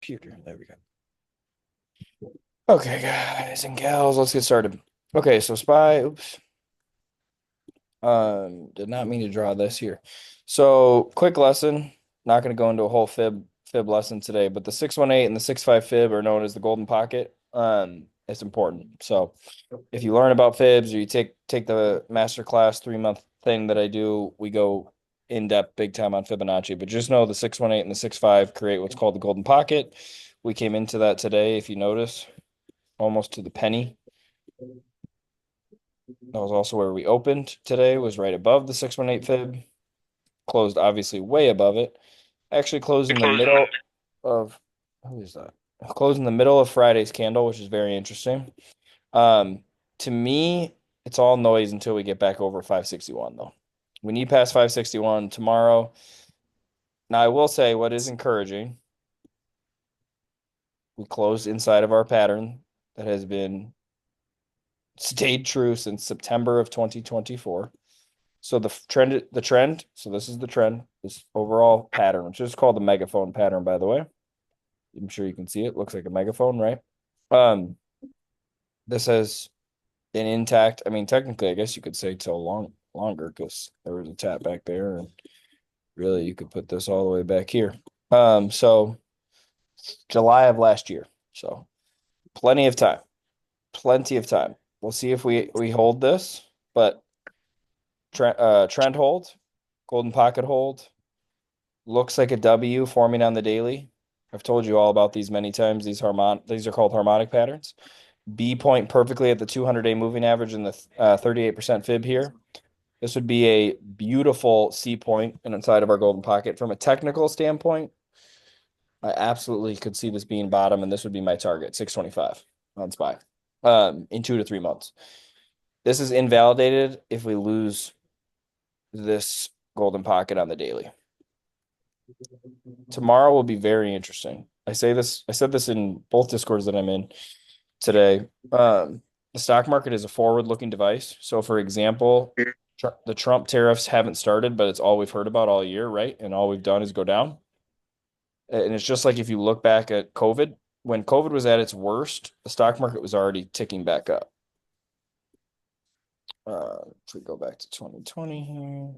computer. There we go. Okay, guys and gals, let's get started. Okay, so SPY, oops. Did not mean to draw this here. So, quick lesson. Not going to go into a whole fib lesson today, but the 618 and the 65 fib are known as the golden pocket. It's important. So, if you learn about fibs or you take the master class 3 month thing that I do, we go in depth big time on Fibonacci. But just know the 618 and the 65 create what's called the golden pocket. We came into that today, if you notice, almost to the penny. That was also where we opened today, was right above the 618 fib. Closed obviously way above it. Actually closed in the middle of who is that? Closed in the middle of Friday's candle, which is very interesting. Um, to me, it's all noise until we get back over 561 though. We need past 561 tomorrow. Now I will say what is encouraging, we closed inside of our pattern that has been stayed true since September of 2024. So the trend, so this is the trend, this overall pattern, which is called the megaphone pattern, by the way. I'm sure you can see it. Looks like a megaphone, right? Um, this has been intact. I mean, technically, I guess you could say till longer because there was a tap back there, and really you could put this all the way back here. So July of last year. So plenty of time. Plenty of time. We'll see if we hold this, but trend hold, golden pocket hold, looks like a W forming on the daily. I've told you all about these many times. These are called harmonic patterns. B point perfectly at the 200-day moving average and the 38% fib here. This would be a beautiful C point and inside of our golden pocket. From a technical standpoint, I absolutely could see this being bottom, and this would be my target, 625 on SPY, in 2 to 3 months. This is invalidated if we lose this golden pocket on the daily. Tomorrow will be very interesting. I said this in both discords that I'm in today. The stock market is a forward-looking device. So, for example, the Trump tariffs haven't started, but it's all we've heard about all year, right? And all we've done is go down. And it's just like if you look back at COVID, when COVID was at its worst, the stock market was already ticking back up. If we go back to 2020 here.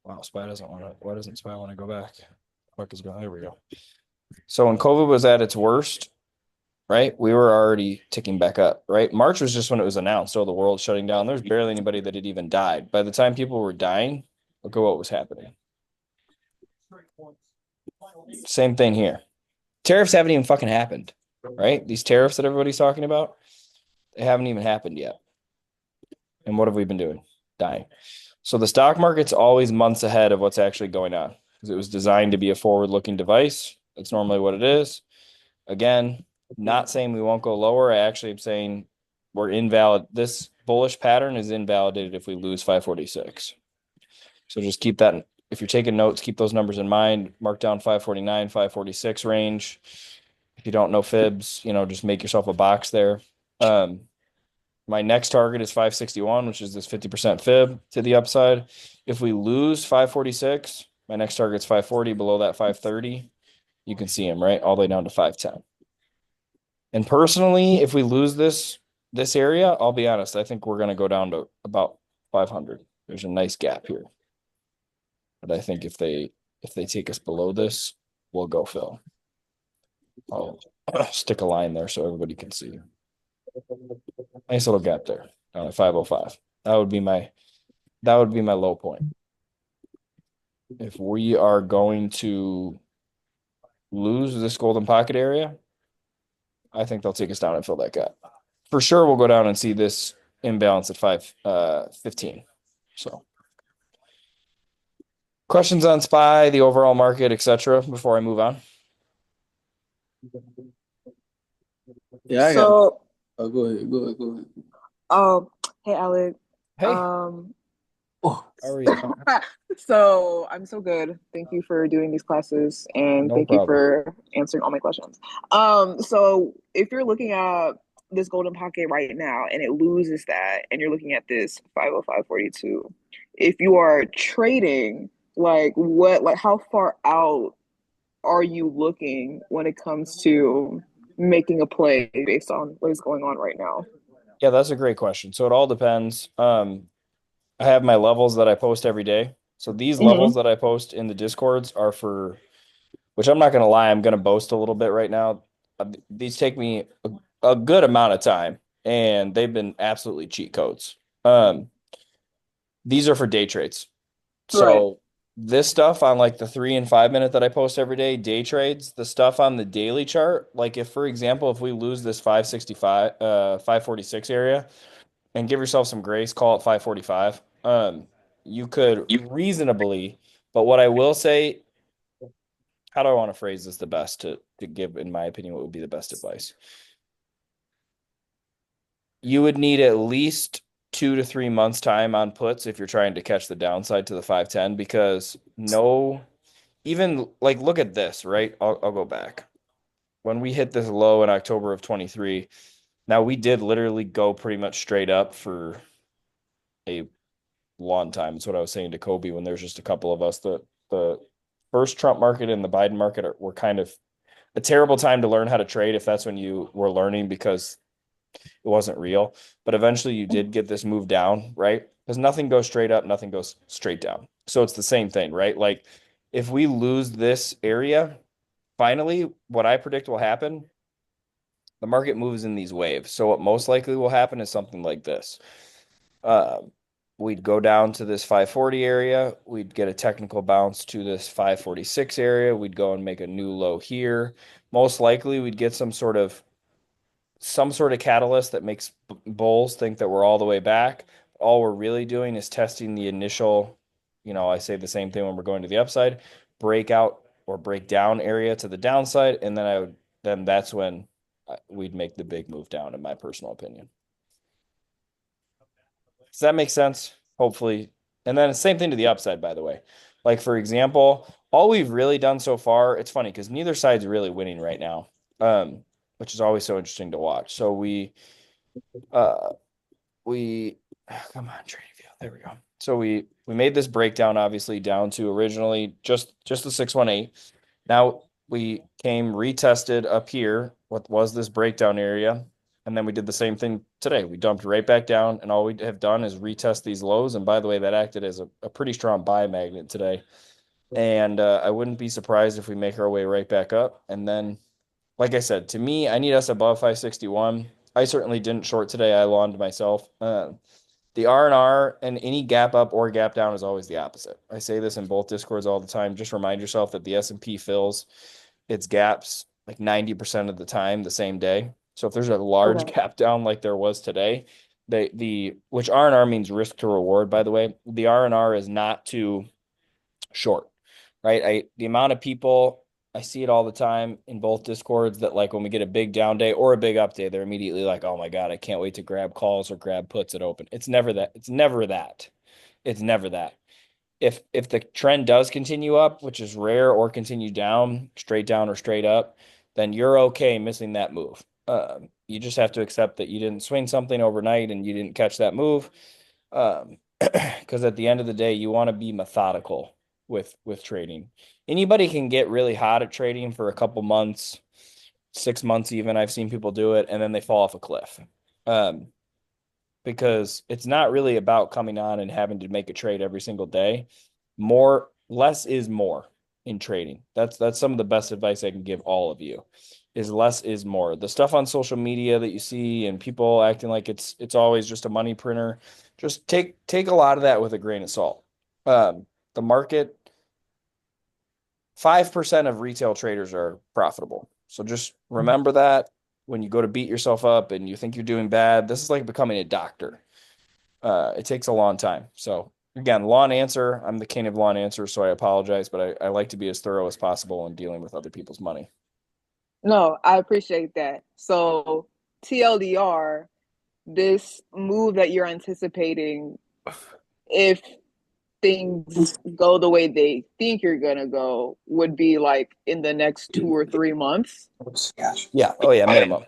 Wow, SPY doesn't want to. Why doesn't SPY want to go back? Fuck is going? There we go. So when COVID was at its worst, right, we were already ticking back up, right? March was just when it was announced, oh, the world's shutting down. There's barely anybody that had even died. By the time people were dying, look at what was happening. Same thing here. Tariffs haven't even fucking happened, right? These tariffs that everybody's talking about, they haven't even happened yet. And what have we been doing? Dying. So the stock market's always months ahead of what's actually going on because it was designed to be a forward-looking device. That's normally what it is. Again, not saying we won't go lower. I actually am saying we're invalid. This bullish pattern is invalidated if we lose 546. So just keep that. If you're taking notes, keep those numbers in mind. Mark down 549, 546 range. If you don't know fibs, just make yourself a box there. My next target is 561, which is this 50% fib to the upside. If we lose 546, my next target is 540. Below that, 530. You can see them, right? All the way down to 510. And personally, if we lose this area, I'll be honest, I think we're going to go down to about 500. There's a nice gap here. But I think if they take us below this, we'll go fill. I'll stick a line there so everybody can see. Nice little gap there down at 505. That would be my low point. If we are going to lose this golden pocket area, I think they'll take us down and fill that gap. For sure, we'll go down and see this imbalance at 515. So, questions on SPY, the overall market, etc. Before I move on. Yeah, I got. So, Oh, go ahead. hey Alec. Hey, Oh, how are you? So I'm so good. Thank you for doing these classes and No thank you problem. for answering all my questions. So if you're looking at this golden pocket right now and it loses that and you're looking at this 505.42, if you are trading, like how far out are you looking when it comes to making a play based on what is going on right now? Yeah, that's a great question. So it all depends. I have my levels that I post every day. So these levels Hmm. that I post in the Discords are for, which I'm not going to lie, I'm going to boast a little bit right now. These take me a good amount of time, and they've been absolutely cheat codes. Um, these are for day trades. Right. So this stuff on like the 3 and 5 minute that I post every day, day trades, the stuff on the daily chart, like if, for example, if we lose this 565, 546 area, and give yourself some grace, call it 545. You could reasonably, but what I will say, how do I want to phrase this the best to give, in my opinion, what would be the best advice? You would need at least 2 to 3 months time on puts if you're trying to catch the downside to the 510, because no, even like look at this, right? I'll go back. When we hit this low in October of 23, now we did literally go pretty much straight up for a long time. It's what I was saying to Kobe when there's just a couple of us. The first Trump market and the Biden market were kind of a terrible time to learn how to trade if that's when you were learning because it wasn't real. But eventually you did get this move down, right? Because nothing goes straight up, nothing goes straight down. So it's the same thing, right? Like if we lose this area, finally, what I predict will happen, the market moves in these waves. So what most likely will happen is something like this. Uh, we'd go down to this 540 area. We'd get a technical bounce to this 546 area. We'd go and make a new low here. Most likely, we'd get some sort of catalyst that makes bulls think that we're all the way back. All we're really doing is testing the initial, I say the same thing when we're going to the upside, breakout or breakdown area to the downside, and then that's when we'd make the big move down, in my personal opinion. Does that make sense? Hopefully. And then the same thing to the upside, by the way. Like, for example, all we've really done so far, it's funny because neither side's really winning right now, which is always so interesting to watch. So uh, we, come on, trading view. There we go. So we made this breakdown, obviously, down to originally just the 618. Now we came retested up here. What was this breakdown area? And then we did the same thing today. We dumped right back down, and all we have done is retest these lows. And by the way, that acted as a pretty strong buy magnet today. And I wouldn't be surprised if we make our way right back up. And then, like I said, to me, I need us above 561. I certainly didn't short today. I longed myself. The R&R and any gap up or gap down is always the opposite. I say this in both discords all the time. Just remind yourself that the S&P fills its gaps like 90% of the time the same day. So if there's a large Okay. gap down like there was today, the which R&R means risk to reward, by the way. The R&R is not to short, right? The amount of people, I see it all the time in both discords that like when we get a big down day or a big up day, they're immediately like, "Oh my God, I can't wait to grab calls or grab puts at open." It's never that. It's never that. It's never that. If the trend does continue up, which is rare, or continue down or straight up, then you're okay missing that move. You just have to accept that you didn't swing something overnight and you didn't catch that move. Because at the end of the day, you want to be methodical with trading. Anybody can get really hot at trading for a couple months, 6 months even. I've seen people do it, and then they fall off a cliff. Um, because it's not really about coming on and having to make a trade every single day. Less is more in trading. That's some of the best advice I can give all of you. Is less is more. The stuff on social media that you see and people acting like it's always just a money printer, just take a lot of that with a grain of salt. The market, 5% of retail traders are profitable. So just remember that when you go to beat yourself up and you think you're doing bad, this is like becoming a doctor. It takes a long time. So again, long answer. I'm the king of long answers, so I apologize, but I like to be as thorough as possible in dealing with other people's money. No, I appreciate that. So, TLDR, this move that you're anticipating, if things go the way they think you're gonna go, would be like in the next 2 or 3 months. Yeah. Oh yeah, minimum.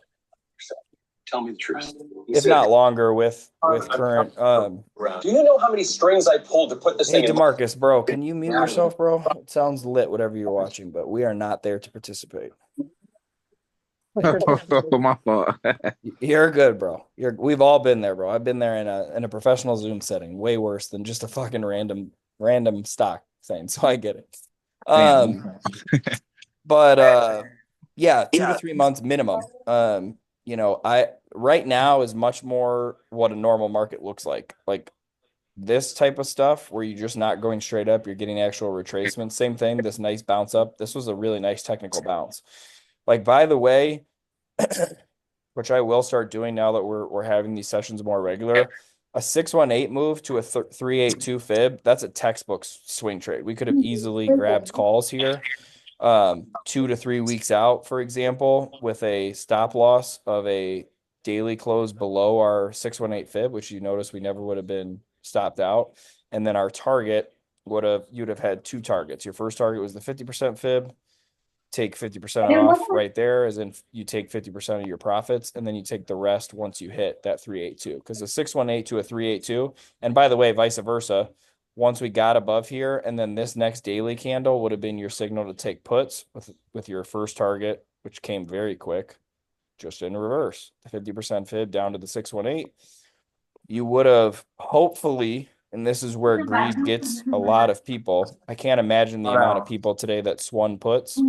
Tell me the truth. if not longer with current. Do you know how many strings I pulled to put this Hey, thing in? DeMarcus, bro, can you mute yourself, bro? It sounds lit, whatever you're watching, but we are not there to participate. My fault. You're good, bro. We've all been there, bro. I've been there in a professional Zoom setting, way worse than just a fucking random stock thing. So I get it. But yeah, 2 to 3 months minimum. I right now is much more what a normal market looks like. Like this type of stuff where you're just not going straight up, you're getting actual retracement. Same thing, this nice bounce up. This was a really nice technical bounce. Like, by the way, which I will start doing now that we're having these sessions more regular. A 618 move to a 382 fib, that's a textbook swing trade. We could have easily grabbed calls here 2 to 3 weeks out, for example, with a stop loss of a daily close below our 618 fib, which you notice we never would have been stopped out. And then our target you'd have had two targets. Your first target was the 50% fib, take 50% off right there, as in you take 50% of your profits, and then you take the rest once you hit that 382. Because a 618 to a 382, and by the way, vice versa, once we got above here, and then this next daily candle would have been your signal to take puts with your first target, which came very quick, just in reverse. The 50% fib down to the 618. You would have hopefully, and this is where greed gets a lot of people. I can't imagine the amount of people today that swung puts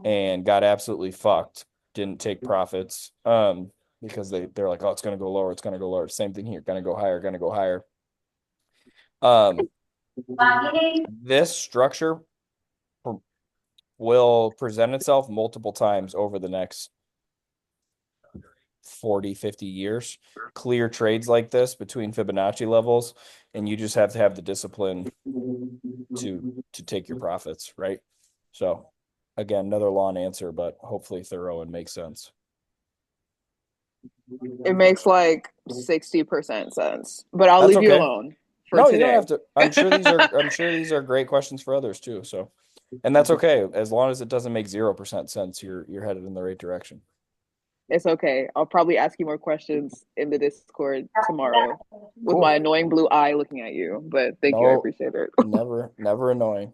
and got absolutely fucked, didn't take profits, because they're like, oh, it's going to go lower, it's going to go lower. Same thing here, going to go higher, going to go higher. This structure will present itself multiple times over the next 40, 50 years. Clear trades like this between Fibonacci levels, and you just have to have the discipline to take your profits, right? So again, another long answer, but hopefully thorough and makes sense. It makes like 60% sense, but I'll That's leave you okay. alone for No, today. you don't have to. I'm sure these are great questions for others too. So, and that's okay as long as it doesn't make 0% sense. You're headed in the right direction. It's okay. I'll probably ask you more questions in the Discord tomorrow with Cool. my annoying blue eye looking at you. But thank you, I appreciate it. Never annoying.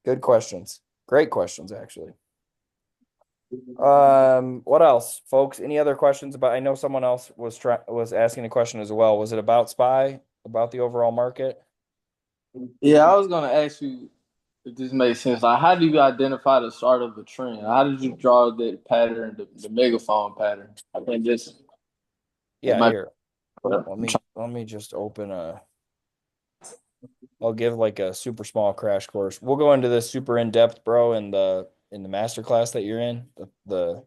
Good questions. Great questions, actually. What else, folks? Any other questions about? I know someone else was asking a question as well. Was it about SPY, about the overall market? Yeah, I was gonna ask you if this makes sense. Like, how do you identify the start of a trend? How did you draw the pattern, the megaphone pattern? I think just here. Let me just open I'll give like a super small crash course. We'll go into this super in depth, bro, in the master class that you're in. The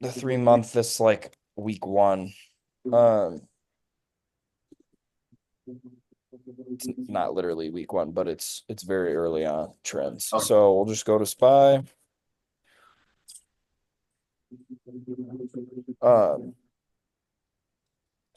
3 month, this like week 1. It's not literally week 1, but it's very early on trends. So we'll just go to SPY.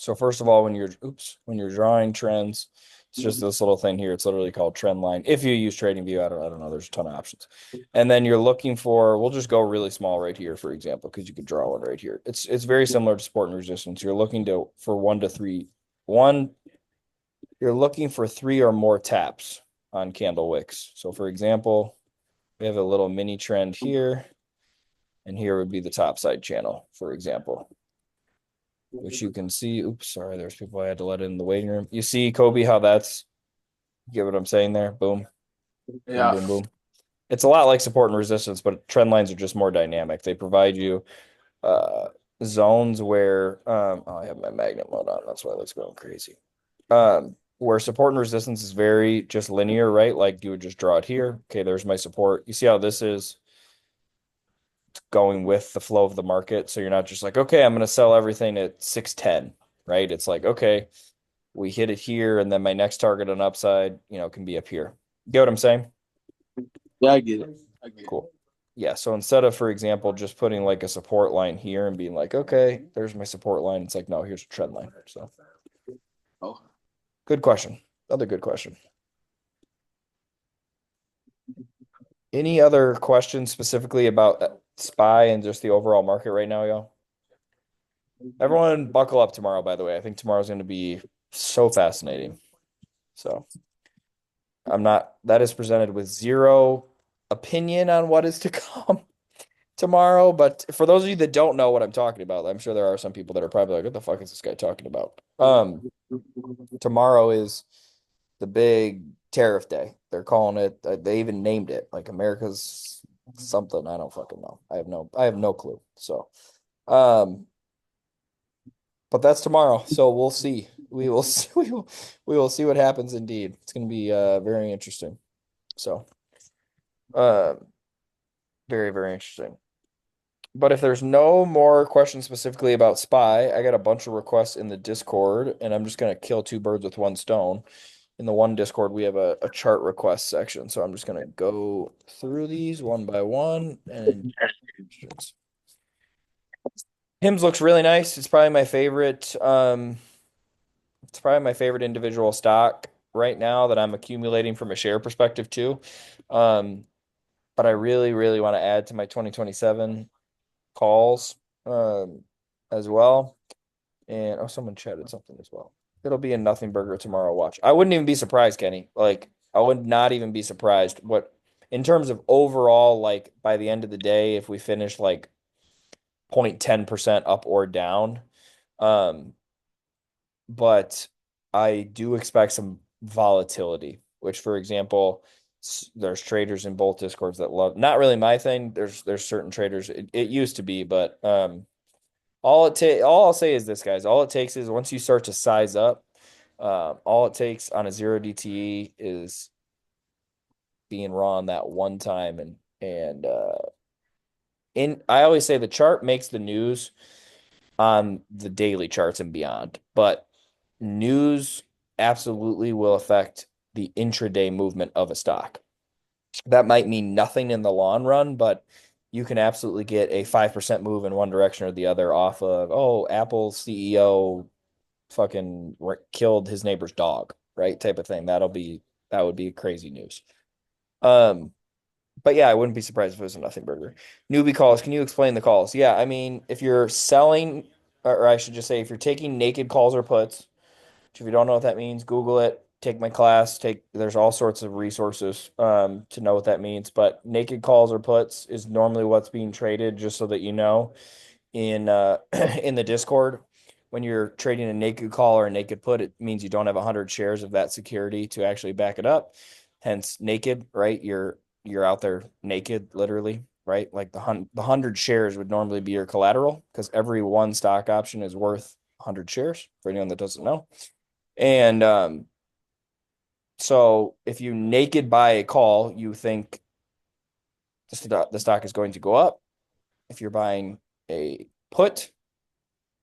So first of all, when you're drawing trends, it's just this little thing here. It's literally called trend line. If you use TradingView, I don't know. There's a ton of options. And then you're looking for, we'll just go really small right here, for example, because you could draw one right here. It's very similar to support and resistance. You're looking for 1 to 3. You're looking for 3 or more taps on candle wicks. So for example, we have a little mini trend here, and here would be the top side channel, for example, which you can see. Oops, sorry, there's people I had to let in the waiting room. You see, Kobe, how that's, you get what I'm saying there? Boom. yeah. Boom, boom, boom. It's a lot like support and resistance, but trend lines are just more dynamic. They provide you zones where I have my magnet mode on. That's why that's going crazy. Where support and resistance is very just linear, right? Like you would just draw it here. Okay, there's my support. You see how this is going with the flow of the market. So you're not just like, okay, I'm going to sell everything at 610, right? It's like, okay, we hit it here, and then my next target on upside, can be up here. Get what I'm saying? Yeah, I get it. Cool. Yeah. So instead of, for example, just putting like a support line here and being like, okay, there's my support line. It's like, no, here's a trend line. So, good question. Another good question. Any other questions specifically about SPY and just the overall market right now, y'all. Everyone buckle up tomorrow, by the way. I think tomorrow's going to be so fascinating. So that is presented with zero opinion on what is to come tomorrow. But for those of you that don't know what I'm talking about, I'm sure there are some people that are probably like, what the fuck is this guy talking about? Tomorrow is the big tariff day. They're calling it, they even named it like America's something. I don't fucking know. I have no clue. So, but that's tomorrow. So we'll see. We will see. We will see what happens indeed. It's going to be very interesting. So, very, very interesting. But if there's no more questions specifically about SPY, I got a bunch of requests in the Discord, and I'm just going to kill two birds with one stone. In the one Discord, we have a chart request section. So I'm just going to go through these one by one. And Hims looks really nice. It's probably my favorite. It's probably my favorite individual stock right now that I'm accumulating from a share perspective too. But I really, really want to add to my 2027 calls as well. And someone chatted something as well. It'll be a nothing burger tomorrow. Watch. I wouldn't even be surprised, Kenny. Like I would not even be surprised what in terms of overall, like by the end of the day, if we finish like 0.10% up or down. But I do expect some volatility, which, for example, there's traders in both discords that love, not really my thing. There's certain traders. It used to be, but all I'll say is this, guys. All it takes is once you start to size up, all it takes on a zero DTE is being raw on that one time, and I always say the chart makes the news on the daily charts and beyond, but news absolutely will affect the intraday movement of a stock. That might mean nothing in the long run, but you can absolutely get a 5% move in one direction or the other off of, Apple's CEO fucking killed his neighbor's dog, right? Type of thing. That would be crazy news. But yeah, I wouldn't be surprised if it was a nothing burger. Newbie calls. Can you explain the calls? Yeah, I mean, if you're selling, or I should just say, if you're taking naked calls or puts, which if you don't know what that means, Google it. Take my class. There's all sorts of resources to know what that means. But naked calls or puts is normally what's being traded, just so that you know. In in the Discord, when you're trading a naked call or a naked put, it means you don't have 100 shares of that security to actually back it up. Hence, naked, right? You're out there naked, literally, right? Like the 100 shares would normally be your collateral because every one stock option is worth 100 shares for anyone that doesn't know. And so if you naked buy a call, you think the stock is going to go up. If you're buying a put,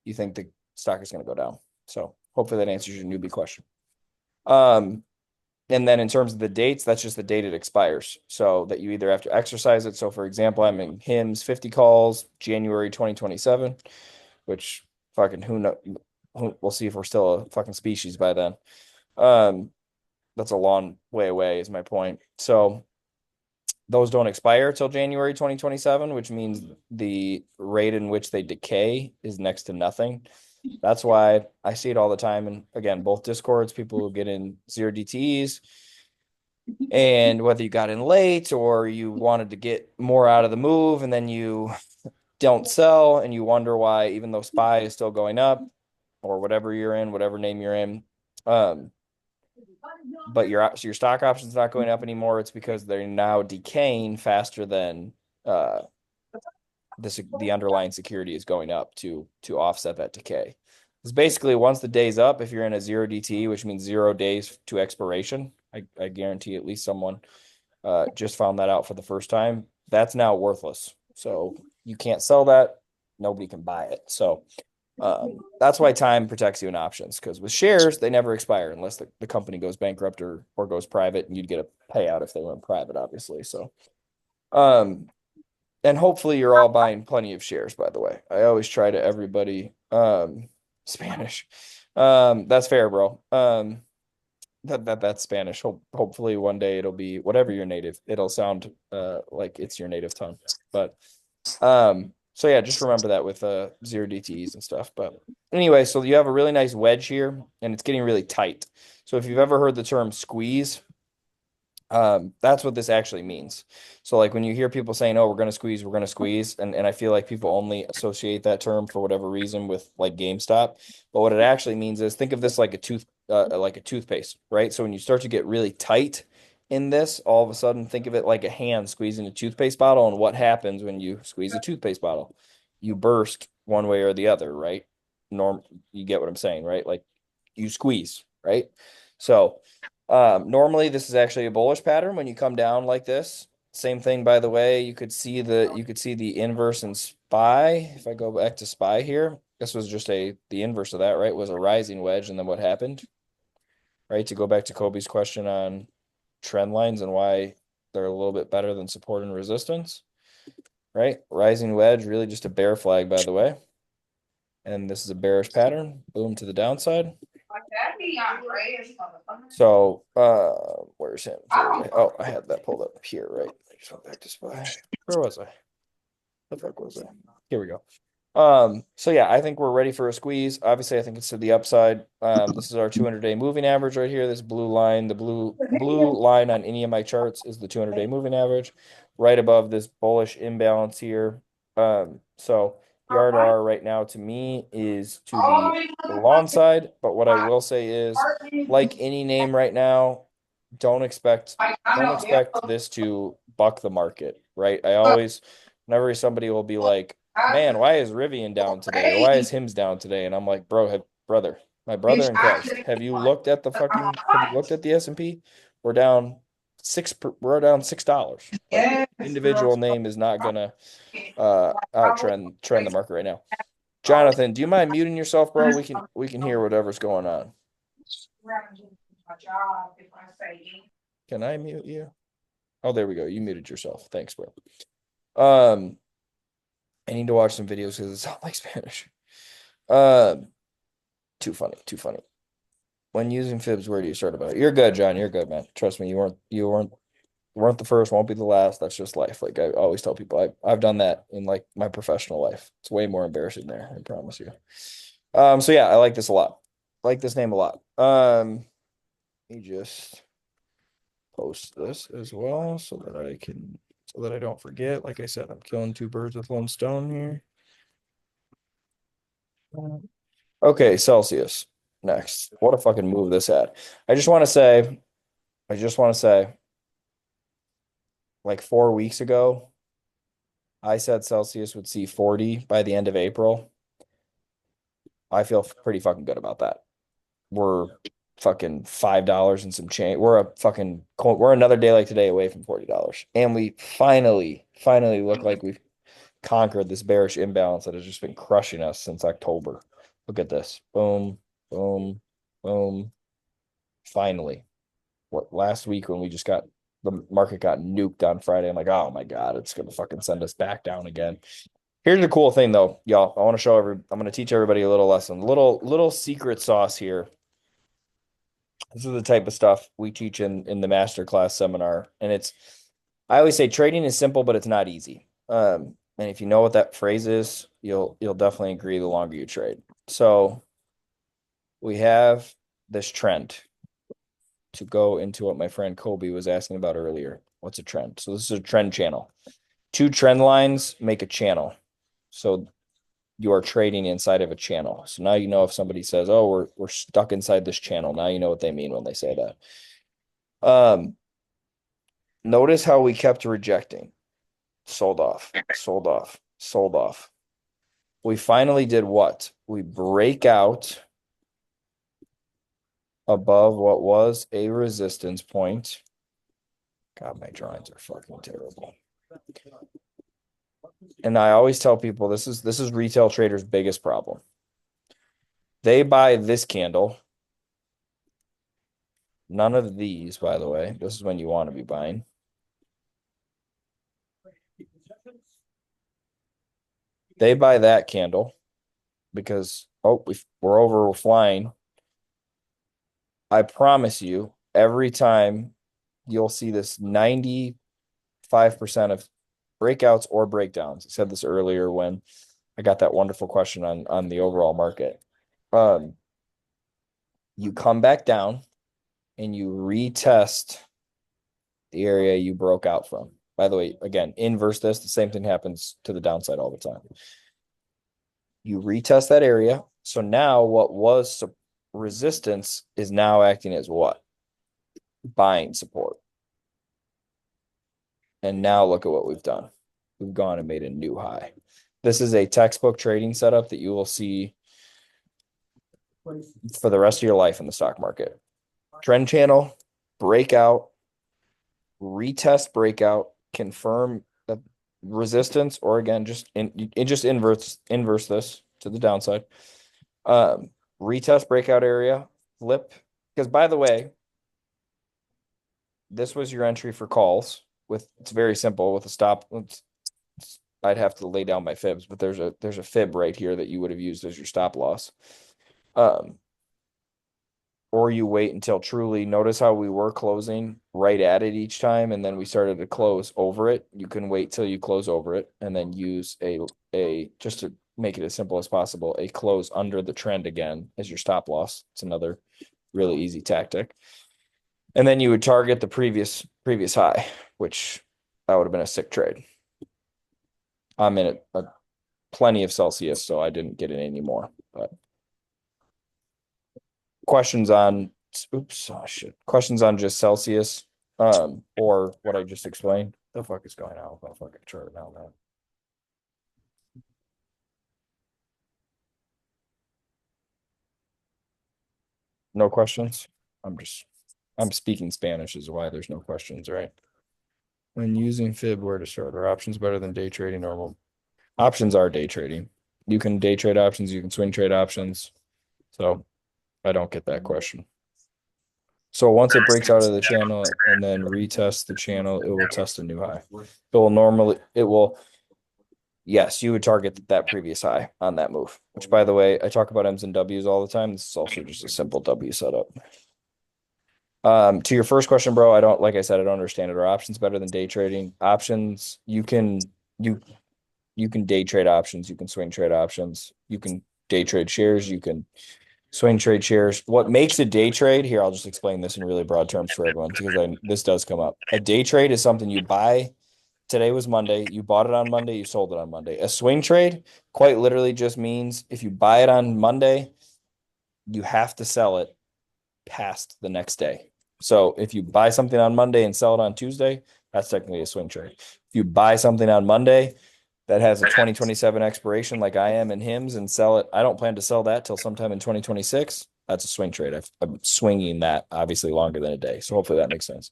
you think the stock is going to go down. So hopefully that answers your newbie question. And then in terms of the dates, that's just the date it expires. So that you either have to exercise it. So for example, I'm in Hims 50 calls, January 2027, which fucking who knows? We'll see if we're still a fucking species by then. That's a long way away is my point. So those don't expire till January 2027, which means the rate in which they decay is next to nothing. That's why I see it all the time. And again, both Discords, people who get in zero DTEs, and whether you got in late or you wanted to get more out of the move and then you don't sell and you wonder why, even though SPY is still going up or whatever you're in, whatever name you're in, but your stock option's not going up anymore. It's because they're now decaying faster than the underlying security is going up to offset that decay. It's basically once the day's up, if you're in a zero DTE, which means 0 days to expiration, I guarantee at least someone just found that out for the first time. That's now worthless. So you can't sell that. Nobody can buy it. So that's why time protects you in options, because with shares, they never expire unless the company goes bankrupt or goes private, and you'd get a payout if they went private, obviously. So, and hopefully you're all buying plenty of shares, by the way. I always try to everybody, Spanish. That's fair, bro. That's Spanish. Hopefully one day it'll be whatever your native, it'll sound like it's your native tongue. But So yeah, just remember that with zero DTEs and stuff. But anyway, so you have a really nice wedge here, and it's getting really tight. So if you've ever heard the term squeeze, that's what this actually means. So like when you hear people saying, "Oh, we're gonna squeeze," and I feel like people only associate that term for whatever reason with like GameStop, but what it actually means is think of this like a toothpaste, right? So when you start to get really tight in this, all of a sudden think of it like a hand squeezing a toothpaste bottle, and what happens when you squeeze a toothpaste bottle? You burst one way or the other, right? You get what I'm saying, right? Like you squeeze, right? So normally this is actually a bullish pattern when you come down like this. Same thing, by the way, you could see the inverse in SPY. If I go back to SPY here, this was just the inverse of that, right? Was a rising wedge, and then what happened? Right? To go back to Kobe's question on trend lines and why they're a little bit better than support and resistance, right? Rising wedge, really just a bear flag, by the way. And this is a bearish pattern. Boom to the downside. So, where's him? Oh, I had that pulled up here, right? I just went back to SPY. Where was I? The fuck was I? Here we go. So yeah, I think we're ready for a squeeze. Obviously, I think it's to the upside. This is our 200-day moving average right here. This blue line, the blue line on any of my charts is the 200-day moving average, right above this bullish imbalance here. So yard R right now to me is to the long side, but what I will say is, like any name right now, don't expect this to buck the market, right? Whenever somebody will be like, man, why is Rivian down today? Or why is Hims down today? And I'm like, brother, my brother in Christ, have you looked at the S&P? We're down $6. Like, individual name is not gonna trend the market right now. Jonathan, do you mind muting yourself, bro? We can hear whatever's going on. Can I mute you? Oh, there we go. You muted yourself. Thanks, bro. I need to watch some videos because it sounds like Spanish. Too funny, too funny. When using fibs, where do you start about it? You're good, John. You're good, man. Trust me, you weren't the first, won't be the last. That's just life. Like I always tell people, I've done that in like my professional life. It's way more embarrassing there, I promise you. So yeah, I like this a lot. I like this name a lot. Let me just post this as well so that I don't forget. Like I said, I'm killing two birds with one stone here. Okay, Celsius next. What a fucking move this had. I just want to say, like 4 weeks ago, I said Celsius would see 40 by the end of April. I feel pretty fucking good about that. We're fucking $5 and some change. We're another day like today away from $40. And we finally look like we've conquered this bearish imbalance that has just been crushing us since October. Look at this. Boom, boom, boom. Finally. What last week when the market got nuked on Friday, I'm like, oh my God, it's gonna fucking send us back down again. Here's the cool thing though, y'all. I'm gonna teach everybody a little lesson, little secret sauce here. This is the type of stuff we teach in the masterclass seminar. And I always say trading is simple, but it's not easy. And if you know what that phrase is, you'll definitely agree the longer you trade. So we have this trend to go into what my friend Kobe was asking about earlier. What's a trend? So this is a trend channel. Two trend lines make a channel. So you are trading inside of a channel. So now you know if somebody says, "Oh, we're stuck inside this channel." Now you know what they mean when they say that. Notice how we kept rejecting. Sold off, sold off, sold off. We finally did what? We break out above what was a resistance point. God, my drawings are fucking terrible. And I always tell people this is retail traders' biggest problem. They buy this candle. None of these, by the way. This is when you want to be buying. They buy that candle because we're flying. I promise you, every time you'll see this 95% of breakouts or breakdowns. I said this earlier when I got that wonderful question on the overall market. You come back down and you retest the area you broke out from. By the way, again, inverse this, the same thing happens to the downside all the time. You retest that area. So now what was resistance is now acting as what? Buying support. And now look at what we've done. We've gone and made a new high. This is a textbook trading setup that you will see for the rest of your life in the stock market. Trend channel, breakout, retest breakout, confirm the resistance, or again, just inverse this to the downside. Retest breakout area, flip. Because by the way, this was your entry for calls. It's very simple with a stop. I'd have to lay down my fibs, but there's a fib right here that you would have used as your stop loss. Or you wait until truly, notice how we were closing right at it each time, and then we started to close over it. You can wait till you close over it and then use a just to make it as simple as possible, a close under the trend again as your stop loss. It's another really easy tactic. And then you would target the previous high, which that would have been a sick trade. I'm in plenty of Celsius, so I didn't get it anymore. But questions on questions on just Celsius, or what I just explained. The fuck is going on with my fucking chart now, man? No questions? I'm speaking Spanish is why there's no questions, right? When using fib, where to start? Are options better than day trading? Normal options are day trading. You can day trade options, you can swing trade options. So I don't get that question. So once it breaks out of the channel and then retests the channel, it will test a new high. Yes, you would target that previous high on that move, which by the way, I talk about M's and W's all the time. This is also just a simple W setup. To your first question, bro, like I said, I don't understand it. Are options better than day trading? Options, you can day trade options, you can swing trade options, you can day trade shares, you can swing trade shares. What makes a day trade here? I'll just explain this in really broad terms for everyone because this does come up. A day trade is something you buy. Today was Monday. You bought it on Monday. You sold it on Monday. A swing trade quite literally just means if you buy it on Monday, you have to sell it past the next day. So if you buy something on Monday and sell it on Tuesday, that's technically a swing trade. If you buy something on Monday that has a 2027 expiration like I am in HIMS and sell it, I don't plan to sell that till sometime in 2026. That's a swing trade. I'm swinging that obviously longer than a day. So hopefully that makes sense.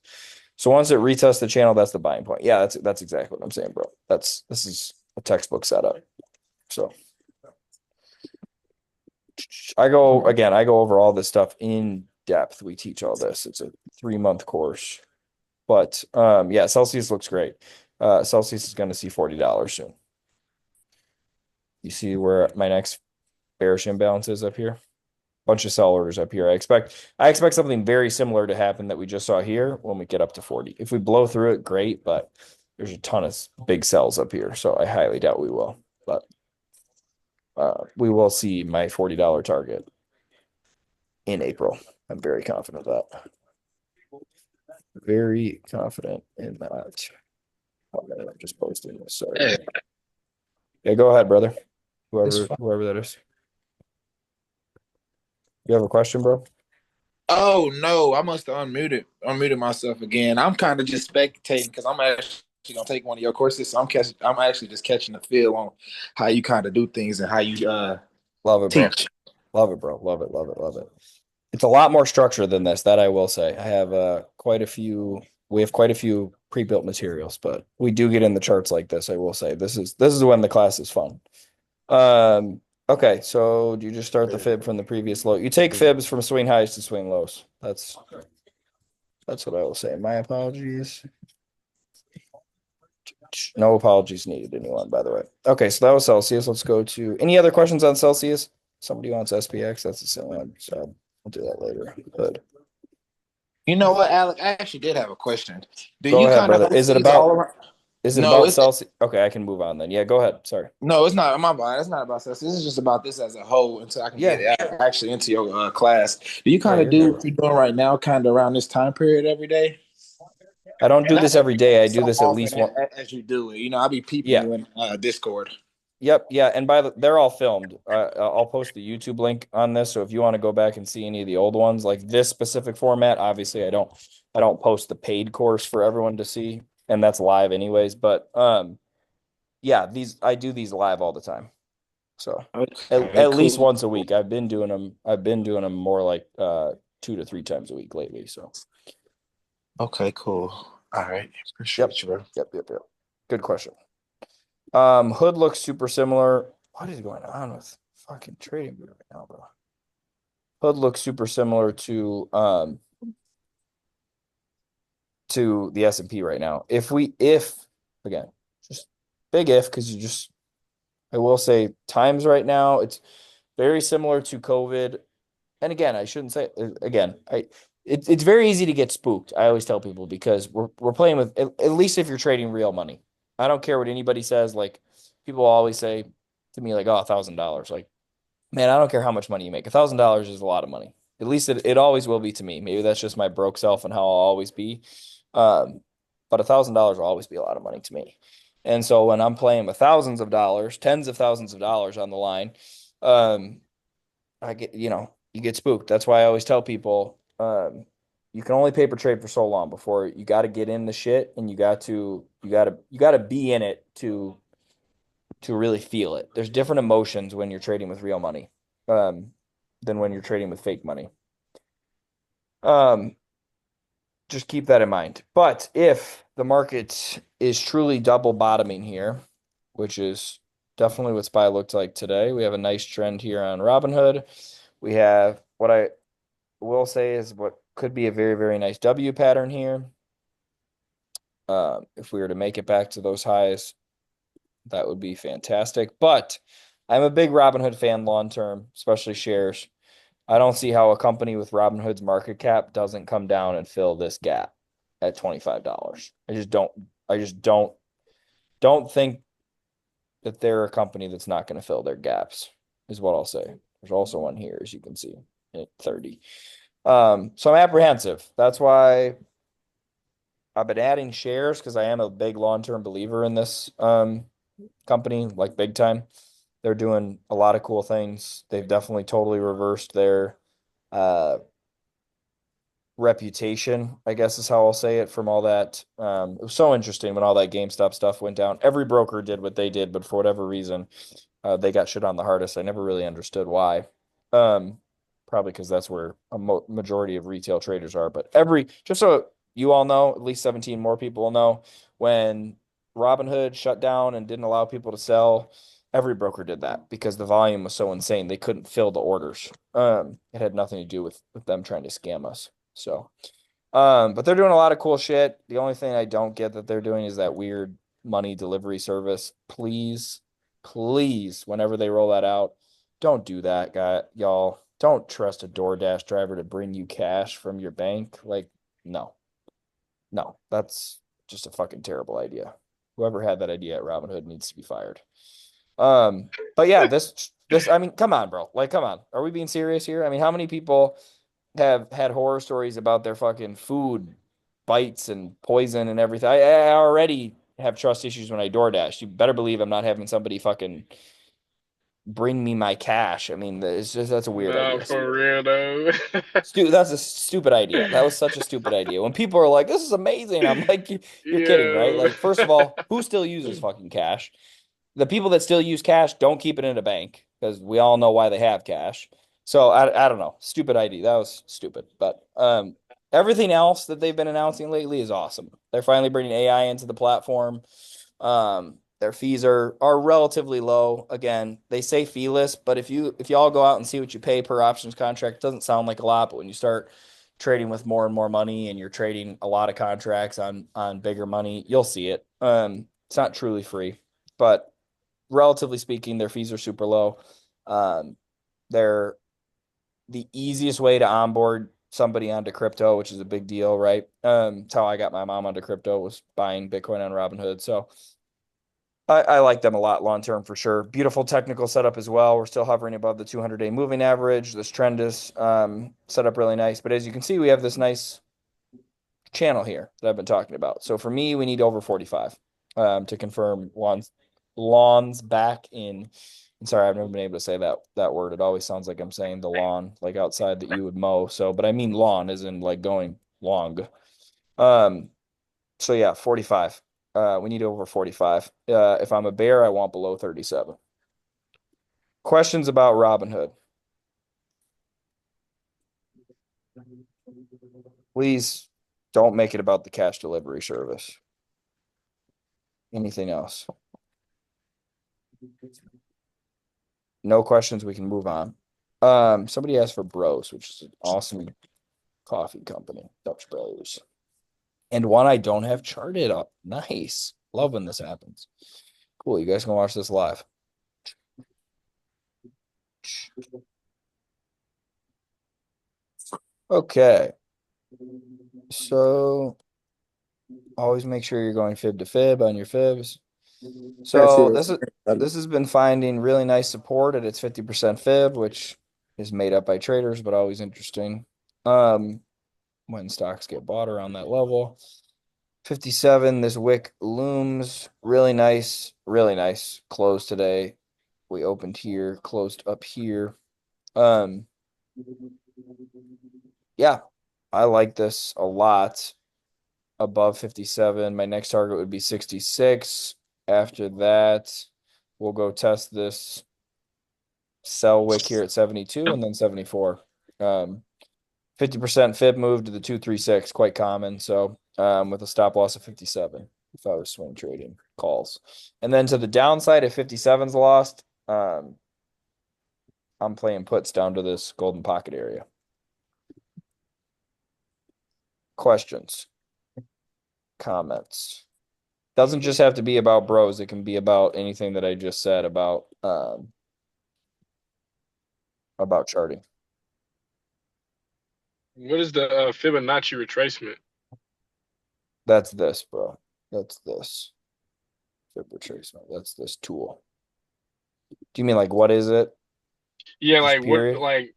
So once it retests the channel, that's the buying point. Yeah, that's exactly what I'm saying, bro. This is a textbook setup. So I go over all this stuff in depth. We teach all this. It's a 3-month course. But yeah, Celsius looks great. Celsius is going to see $40 soon. You see where my next bearish imbalance is up here? Bunch of sell orders up here. I expect something very similar to happen that we just saw here when we get up to 40. If we blow through it, great, but there's a ton of big sells up here, so I highly doubt we will. But we will see my $40 target in April. I'm very confident of that. Very confident in that. Oh, man, I'm just posting this. Sorry. Hey. Yeah, go ahead, brother. Whoever that is. You have a question, bro? Oh no, I must have unmuted myself again. I'm kind of just spectating because I'm actually gonna take one of your courses. So I'm actually just catching the feel on how you kind of do things and how you love it, bro. teach. Love it, bro. Love it. It's a lot more structured than this, that I will say. I have quite a few pre-built materials, but we do get in the charts like this, I will say. This is when the class is fun. Okay, so do you just start the fib from the previous low? You take fibs from swing highs to swing lows. That's what I will say. My apologies. No apologies needed, anyone, by the way. Okay, so that was Celsius. Let's go to any other questions on Celsius? Somebody wants SPX. That's the same one. So we'll do that later. Good. You know what, Alec? I actually did have a question. Go ahead, brother. Is it about? Is it No, about it's Celsius? Okay, I can move on then. Yeah, go ahead. Sorry. no, it's not. My bad. It's not about this. This is just about this as a whole until I can Yeah. get actually into your class. Do you Yeah, kind of you're do good. what you're doing right now, kind of around this time period every day? I don't do Not this every every day, day. I but do so this at often least one. as you do it. You know, I'll be peeping Yeah. you in Discord. Yep. Yeah. And they're all filmed. I'll post the YouTube link on this. So if you want to go back and see any of the old ones, like this specific format, obviously I don't post the paid course for everyone to see, and that's live anyways. But yeah, I do these live all the time. So Okay, at least cool. once a week. I've been doing them. I've been doing them more like 2 to 3 times a week lately. So Okay, cool. All right, yep. appreciate you, bro. Yep. Good question. Hood looks super similar. What is going on with fucking trading right now, bro? Hood looks super similar to the S&P right now. If again, just big if, because I will say times right now, it's very similar to COVID. And again, I shouldn't say again, it's very easy to get spooked. I always tell people because we're playing with at least if you're trading real money. I don't care what anybody says. Like people always say to me, like, oh, $1,000. Like, man, I don't care how much money you make. $1,000 is a lot of money. At least it always will be to me. Maybe that's just my broke self and how I'll always be. Um, but $1,000 will always be a lot of money to me. And so when I'm playing with thousands of dollars, tens of thousands of dollars on the line, um, I get, you get spooked. That's why I always tell people, you can only paper trade for so long before you got to get in the shit, and you got to be in it to really feel it. There's different emotions when you're trading with real money, um, than when you're trading with fake money. Um, just keep that in mind. But if the market is truly double bottoming here, which is definitely what SPY looked like today, we have a nice trend here on Robinhood. We have what I will say is what could be a very, very nice W pattern here. If we were to make it back to those highs, that would be fantastic. But I'm a big Robinhood fan long term, especially shares. I don't see how a company with Robinhood's market cap doesn't come down and fill this gap at $25. I just don't think that they're a company that's not going to fill their gaps, is what I'll say. There's also one here, as you can see, at 30. So I'm apprehensive. That's why I've been adding shares because I am a big long-term believer in this company, like big time. They're doing a lot of cool things. They've definitely totally reversed their uh, reputation, I guess is how I'll say it, from all that. It was so interesting when all that GameStop stuff went down. Every broker did what they did, but for whatever reason, they got shit on the hardest. I never really understood why. Um, Probably because that's where a majority of retail traders are. But just so you all know, at least 17 more people will know, when Robinhood shut down and didn't allow people to sell, every broker did that because the volume was so insane they couldn't fill the orders. It had nothing to do with them trying to scam us. So, but they're doing a lot of cool shit. The only thing I don't get that they're doing is that weird money delivery service. Please, whenever they roll that out, don't do that, y'all. Don't trust a DoorDash driver to bring you cash from your bank. Like, no, that's just a fucking terrible idea. Whoever had that idea at Robinhood needs to be fired. But yeah, I mean, come on, bro. Like, come on. Are we being serious here? I mean, how many people have had horror stories about their fucking food bites and poison and everything? I already have trust issues when I DoorDash. You better believe I'm not having somebody fucking bring me my cash. I mean, that's a weird No, idea. for real though. That's a stupid idea. That was such a stupid idea. When people are like, "This is amazing," I'm like, "You're kidding, right?" Yeah. Like, first of all, who still uses fucking cash? The people that still use cash don't keep it in a bank because we all know why they have cash. So I don't know. Stupid idea. That was stupid. But everything else that they've been announcing lately is awesome. They're finally bringing AI into the platform. Their fees are relatively low. Again, they say feeless, but if y'all go out and see what you pay per options contract, it doesn't sound like a lot, but when you start trading with more and more money and you're trading a lot of contracts on bigger money, you'll see it. It's not truly free, but relatively speaking, their fees are super low. They're the easiest way to onboard somebody onto crypto, which is a big deal, right? It's how I got my mom onto crypto, was buying Bitcoin on Robinhood. So I like them a lot long term for sure. Beautiful technical setup as well. We're still hovering above the 200-day moving average. This trend is set up really nice. But as you can see, we have this nice channel here that I've been talking about. So for me, we need over 45 to confirm lawns back in. And sorry, I've never been able to say that word. It always sounds like I'm saying the lawn, like outside that you would mow. So, but I mean lawn as in like going long. So yeah, 45. We need over 45. If I'm a bear, I want below 37. Questions about Robinhood? Please don't make it about the cash delivery service. Anything else? No questions, we can move on. Somebody asked for Bros, which is an awesome coffee company, Dutch Bros. And one I don't have charted up. Nice. Love when this happens. Cool. You guys can watch this live. Okay. So always make sure you're going fib to fib on your fibs. So this has been finding really nice support at its 50% fib, which is made up by traders, but always interesting. When stocks get bought around that level. 57, this wick looms. Really nice close today. We opened here, closed up here. Yeah, I like this a lot. Above 57. My next target would be 66. After that, we'll go test this sell wick here at 72 and then 74. 50% fib move to the 236, quite common. So with a stop loss of 57 if I was swing trading calls. And then to the downside, if 57's lost, I'm playing puts down to this golden pocket area. Questions? Comments? Doesn't just have to be about Bros. It can be about anything that I just said about charting. What is the Fibonacci retracement? That's this, bro. That's this. Fib retracement. That's this tool. Do you mean like what is it? Yeah, Just like period? what? Like,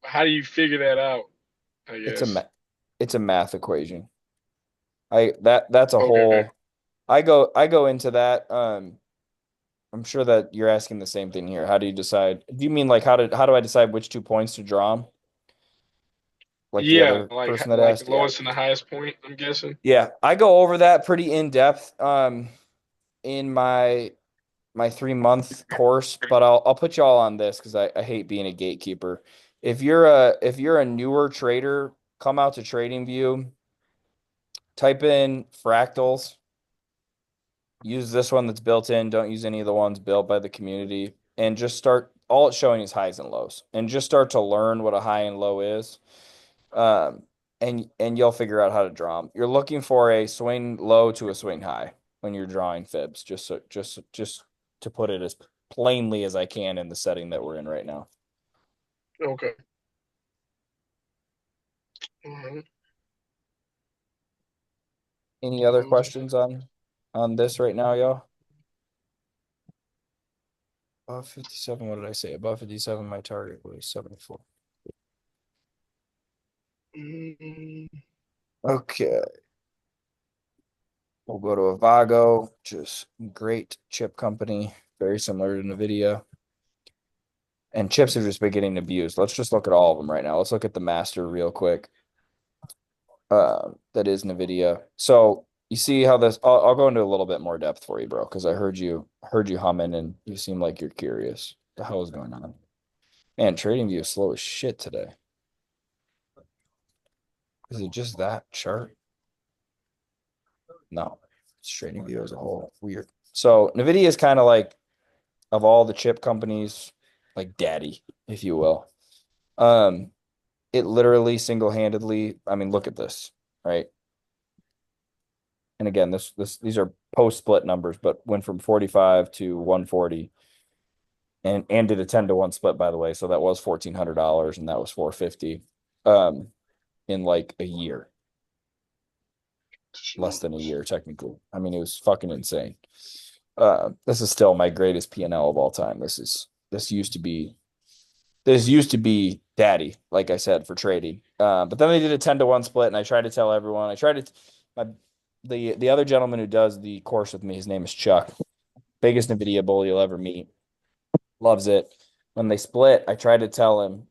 how do you figure that out? I guess It's a math equation. That's a okay. whole. I go into that. I'm sure that you're asking the same thing here. How do you decide? Do you mean like how do I decide which 2 points to draw 'em? Like the Yeah, other person that like the asked? Yeah. lowest and the highest point. I'm guessing. Yeah, I go over that pretty in depth in my 3-month course, but I'll put y'all on this because I hate being a gatekeeper. If you're a newer trader, come out to TradingView, type in fractals, use this one that's built in, don't use any of the ones built by the community, and just start. All it's showing is highs and lows, and just start to learn what a high and low is. And you'll figure out how to draw them. You're looking for a swing low to a swing high when you're drawing fibs, just to put it as plainly as I can in the setting that we're in right now. Okay. All right. Any other questions on this right now, y'all? Above 57, what did I say? Above 57, my target was 74. Okay. We'll go to Avago, which is great chip company, very similar to NVIDIA. And chips have just been getting abused. Let's just look at all of them right now. Let's look at the master real quick. That is NVIDIA. So you see how this, I'll go into a little bit more depth for you, bro, because I heard you humming and you seem like you're curious. What the hell is going on? Man, TradingView is slow as shit today. Is it just that chart? No, it's TradingView as a whole. Weird. So NVIDIA is kind of like, of all the chip companies, like daddy, if you will. It literally single-handedly, I mean, look at this, right? And again, these are post-split numbers, but went from 45 to 140 and did a 10-to-1 split, by the way. So that was $1,400 and that was $450. in like a year. Less than a year, technically. I mean, it was fucking insane. This is still my greatest P&L of all time. This used to be daddy, like I said, for trading. But then they did a 10-to-1 split, and I tried to tell everyone. The other gentleman who does the course with me, his name is Chuck, biggest NVIDIA bull you'll ever meet. Loves it. When they split, I tried to tell him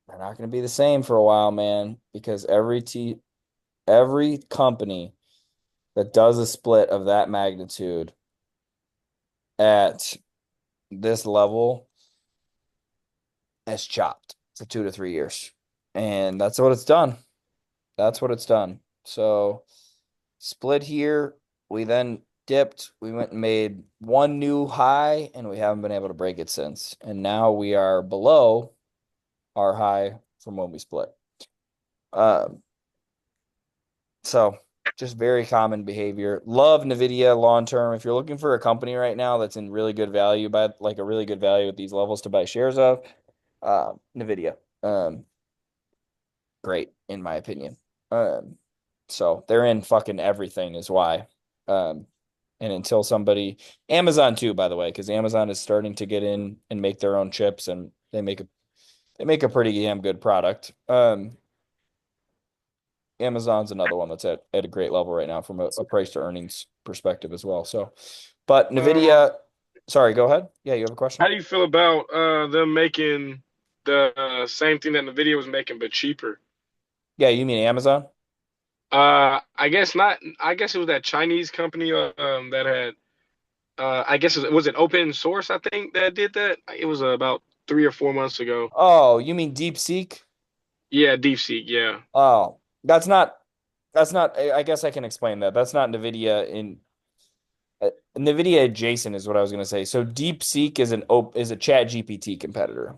they're not going to be the same for a while, man, because every company that does a split of that magnitude at this level has chopped for 2 to 3 years. And that's what it's done. That's what it's done. So split here. We then dipped. We went and made one new high, and we haven't been able to break it since. And now we are below our high from when we split. So just very common behavior. Love NVIDIA long term. If you're looking for a company right now that's in really good value, by like a really good value at these levels to buy shares of, NVIDIA. Great in my opinion. So they're in fucking everything is why. And until Amazon too, by the way, because Amazon is starting to get in and make their own chips, and they make a pretty damn good product. Amazon's another one that's at a great level right now from a price to earnings perspective as well. So, but NVIDIA, sorry, go ahead. Yeah, you have a question? How do you feel about them making the same thing that NVIDIA was making, but cheaper? Yeah, you mean Amazon? I guess not. I guess it was that Chinese company that had I guess it was an open source, I think, that did that. It was about 3 or 4 months ago. Oh, you mean DeepSeek? Yeah, DeepSeek, yeah. Oh, that's not, I guess I can explain that. That's not NVIDIA NVIDIA adjacent is what I was going to say. So DeepSeek is a Chat GPT competitor.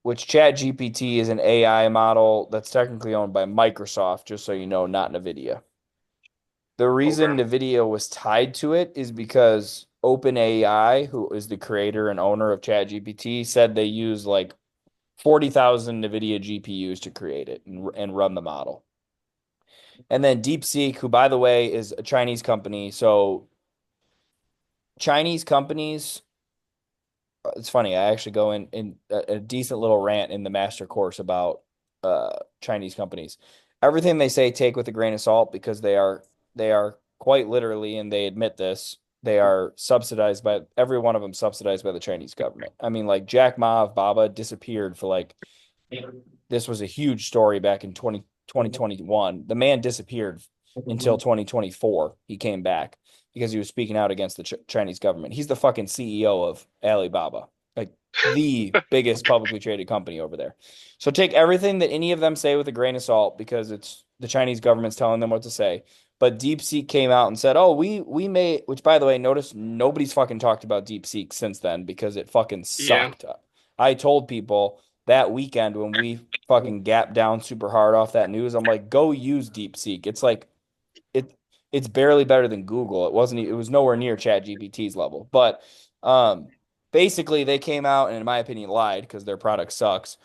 Which Chat GPT is an AI model that's technically owned by Microsoft, just so you know, not NVIDIA. The reason NVIDIA was tied to it is because OpenAI, who is the creator and owner of Chat GPT, said they use like 40,000 NVIDIA GPUs to create it and run the model. And then DeepSeek, who, by the way, is a Chinese company. So Chinese companies, it's funny. I actually go in a decent little rant in the master course about Chinese companies. Everything they say, take with a grain of salt, because they are quite literally, and they admit this, they are subsidized by every one of them, subsidized by the Chinese government. I mean, like Jack Ma of Baba disappeared for like, this was a huge story back in 2021. The man disappeared until 2024. He came back because he was speaking out against the Chinese government. He's the fucking CEO of Alibaba, like the biggest publicly traded company over there. So take everything that any of them say with a grain of salt, because it's the Chinese government's telling them what to say. But DeepSeek came out and said, "Oh, we may," which, by the way, notice nobody's fucking talked about DeepSeek since then because it fucking Yeah. sucked. I told people that weekend when we fucking gapped down super hard off that news, I'm like, go use DeepSeek. It's like it's barely better than Google. It was nowhere near Chat GPT's level. But basically they came out and, in my opinion, lied because their product sucks.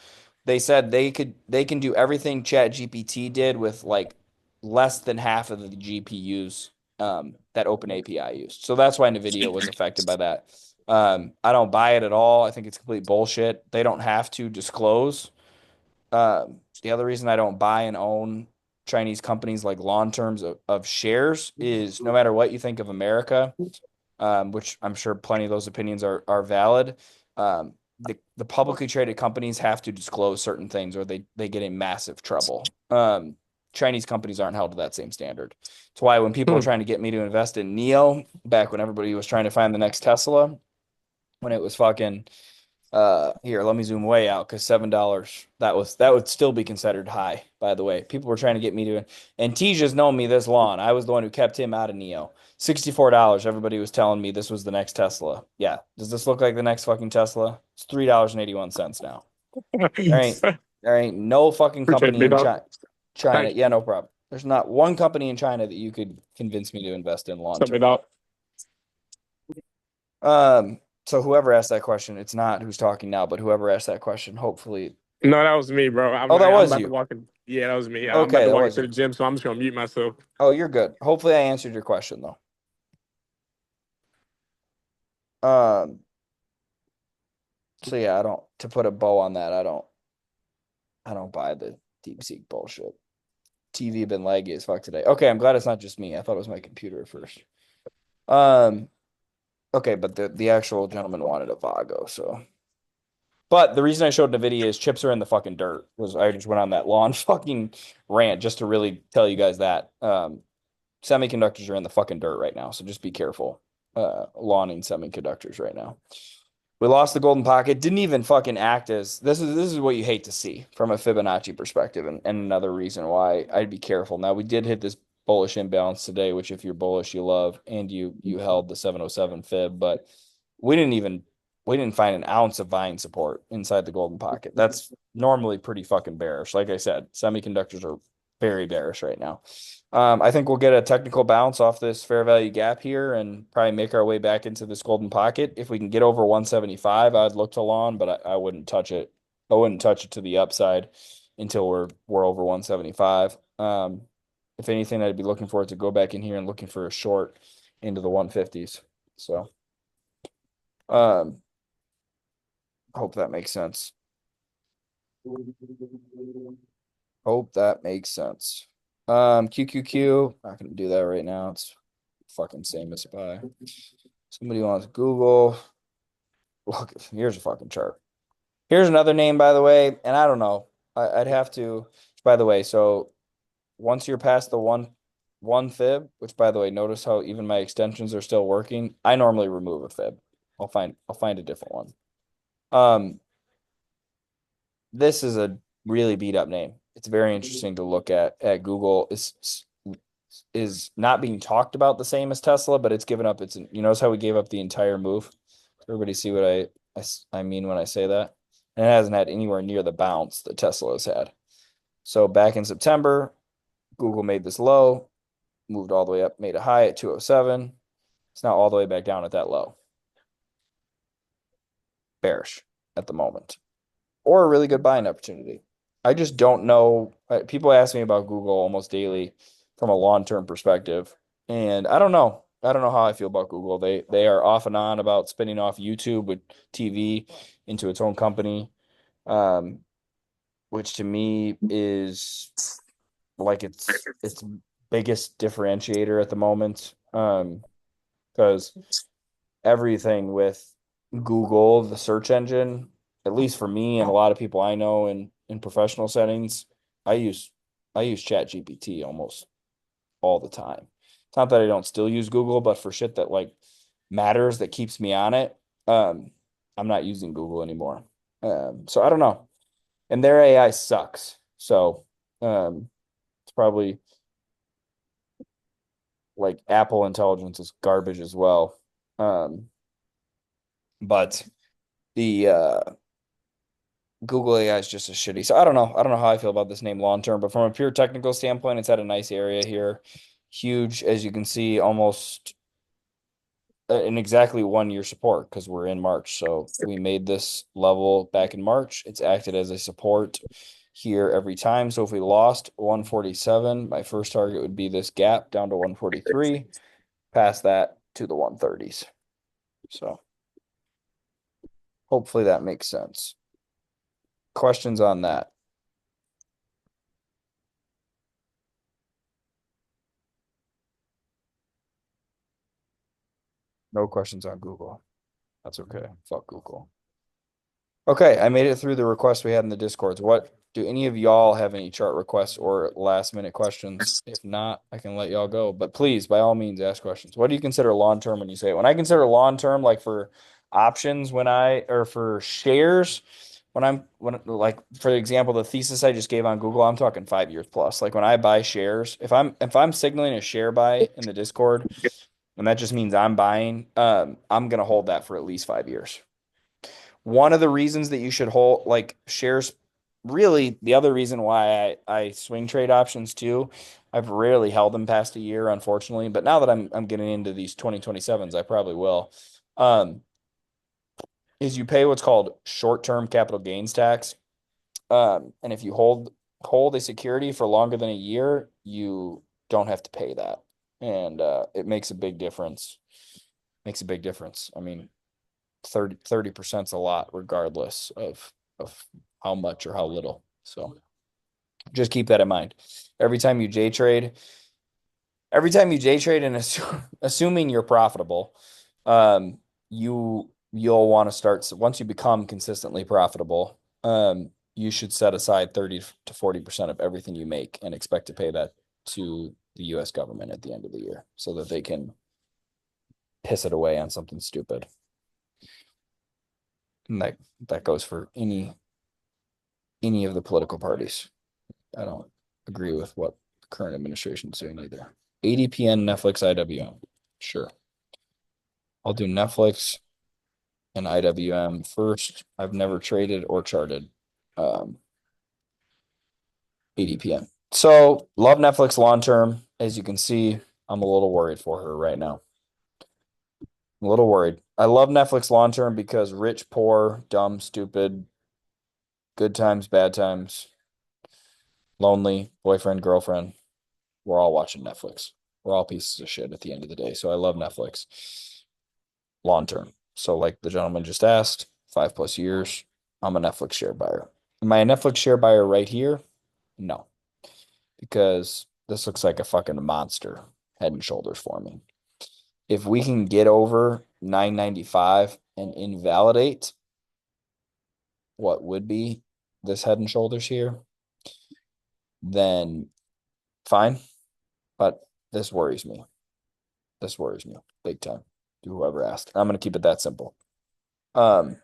They said they can do everything Chat GPT did with like less than half of the GPUs that OpenAPI used. So that's why NVIDIA was affected by that. I don't buy it at all. I think it's complete bullshit. They don't have to disclose. The other reason I don't buy and own Chinese companies like long terms of shares is, no matter what you think of America, which I'm sure plenty of those opinions are valid, the publicly traded companies have to disclose certain things or they get in massive trouble. Chinese companies aren't held to that same standard. It's why when people were trying to get me to invest in NEO, back when everybody was trying to find the next Tesla, when it was fucking here, let me zoom way out, because $7, that would still be considered high, by the way. People were trying to get me to, and Tija's known me this long. I was the one who kept him out of NEO. $64, everybody was telling me this was the next Tesla. Yeah. Does this look like the next fucking Tesla? It's $3.81 now. There ain't no fucking company in China. Yeah, no problem. There's not one company in China that you could convince me to invest in long term. So whoever asked that question, it's not who's talking now, but whoever asked that question, hopefully No, that was me, bro. Oh, that I'm was about to you. walk in. Yeah, that was me. I'm about Okay, to that walk was into the you. gym, so I'm just gonna mute myself. Oh, you're good. Hopefully I answered your question though. Um, so yeah, I don't to put a bow on that, I don't buy the DeepSeek bullshit. TV been laggy as fuck today. Okay, I'm glad it's not just me. I thought it was my computer at first. Um, okay, but the actual gentleman wanted a Vago, so. But the reason I showed NVIDIA is chips are in the fucking dirt. Was I just went on that long fucking rant just to really tell you guys that. Semiconductors are in the fucking dirt right now, so just be careful. Lawning semiconductors right now. We lost the golden pocket. Didn't even fucking act as this is what you hate to see from a Fibonacci perspective, and another reason why I'd be careful. Now we did hit this bullish imbalance today, which if you're bullish, you love, and you held the 707 fib, but we didn't even we didn't find an ounce of buying support inside the golden pocket. That's normally pretty fucking bearish. Like I said, semiconductors are very bearish right now. I think we'll get a technical bounce off this fair value gap here and probably make our way back into this golden pocket. If we can get over 175, I'd look to long, but I wouldn't touch it. I wouldn't touch it to the upside until we're over 175. If anything, I'd be looking for it to go back in here and looking for a short into the 150s. So, um, hope that makes sense. Hope that makes sense. QQQ, not gonna do that right now. It's fucking same as buy. Somebody wants Google. Look, here's a fucking chart. Here's another name, by the way, and I don't know. I'd have to. By the way, so once you're past the one fib, which by the way, notice how even my extensions are still working. I normally remove a fib. I'll find a different one. This is a really beat up name. It's very interesting to look at Google. Is not being talked about the same as Tesla, but it's given up its. You notice how we gave up the entire move. Everybody see what I mean when I say that? And it hasn't had anywhere near the bounce that Tesla has had. So back in September, Google made this low, moved all the way up, made a high at 207. It's now all the way back down at that low. Bearish at the moment, or a really good buying opportunity. I just don't know. People ask me about Google almost daily from a long-term perspective, and I don't know. I don't know how I feel about Google. They are off and on about spinning off YouTube with TV into its own company, um, which to me is like its biggest differentiator at the moment. Because everything with Google, the search engine, at least for me and a lot of people I know in professional settings, I use I use Chat GPT almost all the time. It's not that I don't still use Google, but for shit that like matters that keeps me on it, I'm not using Google anymore. So I don't know. And their AI sucks. So it's probably like Apple intelligence is garbage as well. But the Google AI is just a shitty. So I don't know. I don't know how I feel about this name long term, but from a pure technical standpoint, it's at a nice area here. Huge, as you can see, almost in exactly 1 year support because we're in March. So we made this level back in March. It's acted as a support here every time. So if we lost 147, my first target would be this gap down to 143, past that to the 130s. So hopefully that makes sense. Questions on that? No questions on Google. That's okay. Fuck Google. Okay, I made it through the requests we had in the Discords. What do any of y'all have any chart requests or last minute questions? If not, I can let y'all go. But please, by all means, ask questions. What do you consider long term when you say it? When I consider long term, like for options, or for shares, when like for example, the thesis I just gave on Google, I'm talking 5 years plus. Like when I buy shares, if I'm signaling a share buy in the Discord, and that just means I'm buying, I'm gonna hold that for at least 5 years. One of the reasons that you should hold like shares, really the other reason why I swing trade options too, I've rarely held them past a year, unfortunately. But now that I'm getting into these 2027s, I probably will. Is you pay what's called short-term capital gains tax And if you hold a security for longer than a year, you don't have to pay that. And it makes a big difference. Makes a big difference. I mean, 30% is a lot, regardless of how much or how little. So just keep that in mind. Every time you J trade, and assuming you're profitable, you'll want to start once you become consistently profitable. You should set aside 30 to 40% of everything you make and expect to pay that to the U.S. government at the end of the year so that they can piss it away on something stupid. And that goes for any of the political parties. I don't agree with what the current administration is doing either. ADPN, Netflix, IWM. Sure. I'll do Netflix and IWM first. I've never traded or charted ADPN. So love Netflix long term. As you can see, I'm a little worried for her right now. I'm a little worried. I love Netflix long term because rich, poor, dumb, stupid, good times, bad times, lonely, boyfriend, girlfriend. We're all watching Netflix. We're all pieces of shit at the end of the day. So I love Netflix long term. So like the gentleman just asked, 5+ years, I'm a Netflix share buyer. Am I a Netflix share buyer right here? No, because this looks like a fucking monster head and shoulders for me. If we can get over 995 and invalidate what would be this head and shoulders here, then fine. But this worries me. This worries me big time. To whoever asked. I'm going to keep it that simple. From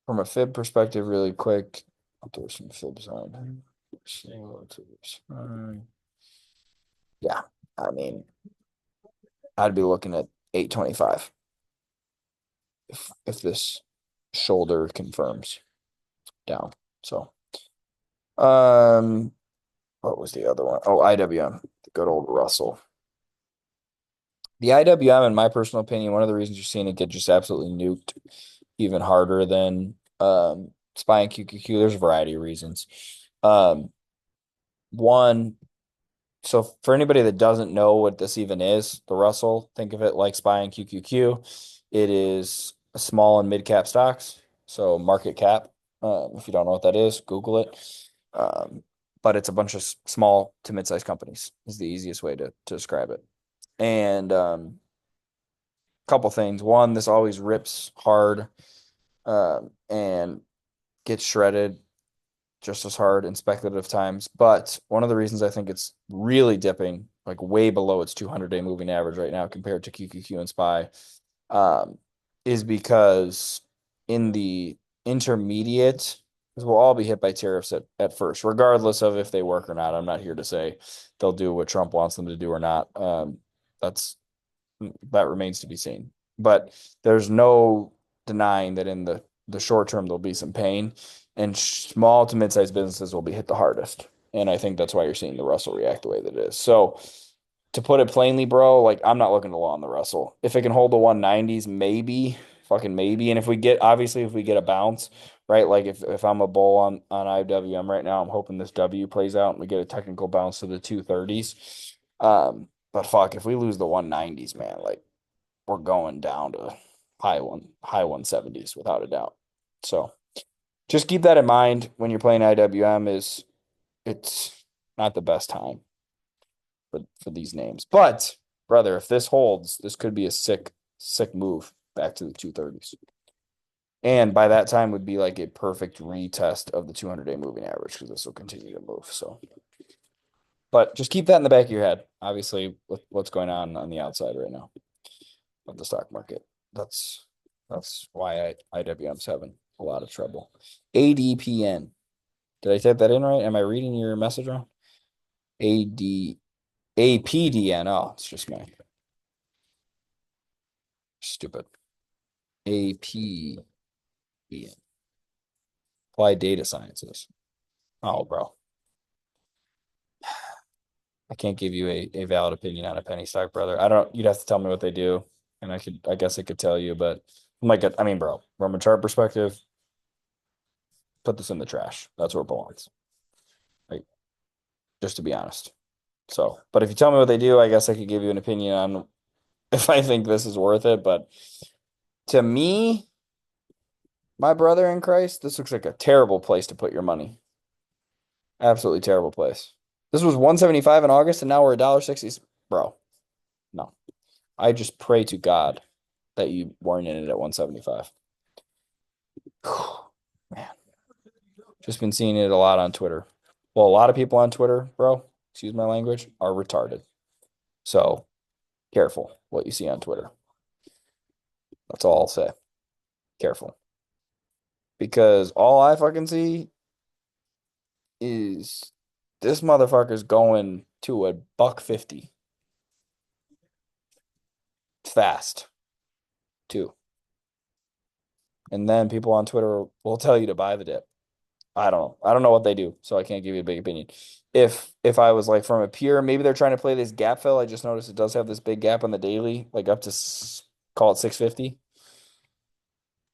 a fib perspective, really quick, I'll throw some fibs on. Yeah, I mean, I'd be looking at 825 if this shoulder confirms down. So, what was the other one? Oh, IWM, the good old Russell. The IWM, in my personal opinion, one of the reasons you're seeing it get just absolutely nuked even harder than SPY and QQQ, there's a variety of reasons. One, so for anybody that doesn't know what this even is, the Russell, think of it like SPY and QQQ. It is a small and mid cap stocks, so market cap. If you don't know what that is, Google it. But it's a bunch of small to mid-sized companies is the easiest way to describe it. And couple things. One, this always rips hard and gets shredded just as hard in speculative times. But one of the reasons I think it's really dipping like way below its 200-day moving average right now compared to QQQ and SPY is because in the intermediate, because we'll all be hit by tariffs at first, regardless of if they work or not. I'm not here to say they'll do what Trump wants them to do or not. That remains to be seen. But there's no denying that in the short term there'll be some pain, and small to mid-sized businesses will be hit the hardest. And I think that's why you're seeing the Russell react the way that it is. So to put it plainly, bro, like I'm not looking to long the Russell. If it can hold the 190s, maybe, fucking maybe. And if we get a bounce, right? Like if I'm a bull on IWM right now, I'm hoping this W plays out and we get a technical bounce to the 230s. But fuck, if we lose the 190s, man, like we're going down to high 170s without a doubt. So just keep that in mind when you're playing IWM. It's not the best time for these names. But brother, if this holds, this could be a sick move back to the 230s. And by that time would be like a perfect retest of the 200-day moving average because this will continue to move. So but just keep that in the back of your head, obviously, with what's going on the outside right now of the stock market. That's why IWM's having a lot of trouble. ADPN. Did I type that in right? Am I reading your message wrong? APDN. Oh, it's just my stupid. APDN. Applied Data Sciences. Oh, bro. I can't give you a valid opinion on a penny stock, brother. You'd have to tell me what they do. And I guess I could tell you, but bro, from a chart perspective, put this in the trash. That's where it belongs. Like, just to be honest. So, but if you tell me what they do, I guess I could give you an opinion on if I think this is worth it. But to me, my brother in Christ, this looks like a terrible place to put your money. Absolutely terrible place. This was 175 in August, and now we're $1.60. Bro, no. I just pray to God that you weren't in it at 175. Man. Just been seeing it a lot on Twitter. Well, a lot of people on Twitter, bro, excuse my language, are retarded. So careful what you see on Twitter. That's all I'll say. Careful. Because all I fucking see is this motherfucker's going to $1.50. Fast, too. And then people on Twitter will tell you to buy the dip. I don't know. I don't know what they do, so I can't give you a big opinion. If I was like from a pure, maybe they're trying to play this gap fill. I just noticed it does have this big gap on the daily, like up to call it 650.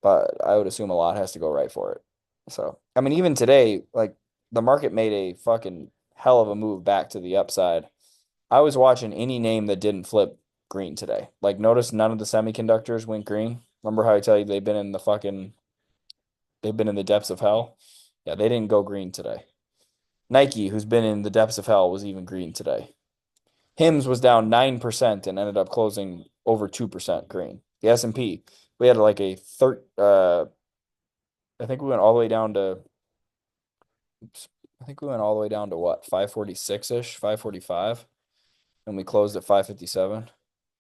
But I would assume a lot has to go right for it. So, I mean, even today, like the market made a fucking hell of a move back to the upside. I was watching any name that didn't flip green today. Like, notice none of the semiconductors went green. Remember how I tell you they've been in the depths of hell? Yeah, they didn't go green today. Nike, who's been in the depths of hell, was even green today. Hims was down 9% and ended up closing over 2% green. The S&P, we had like a I think we went all the way down to what, 546-ish, 545, and we closed at 557.